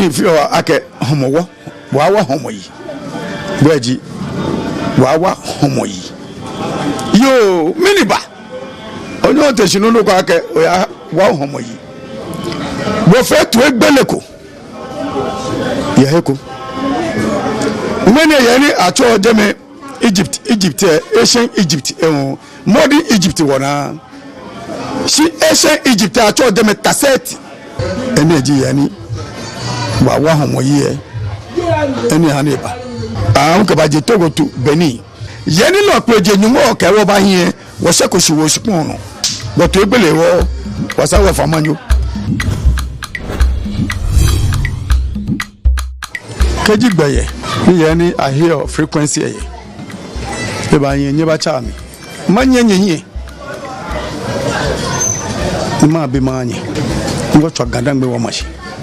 ni fi ake homowo wa homoyi gbaji wa homoyi yo miniba onyo te sinu no ko ake wa homoyi bo fe tu egbeleko yeheko mene yani acho deme Egypt ancient Egypt modern Egypt wona si ancient Egypt acho deme cassette energy yani wa homoyi eni haneba nka ba je Togo to Benin yani lo peje nyumo ke wo ba hie wo se ko si wo supon no bo to egbele wo wasa wo famanyo keji gbaye yani I hear frequency e ba hie nye ba cha mi manye nye ma be manye ngo twa gadangbe wo machi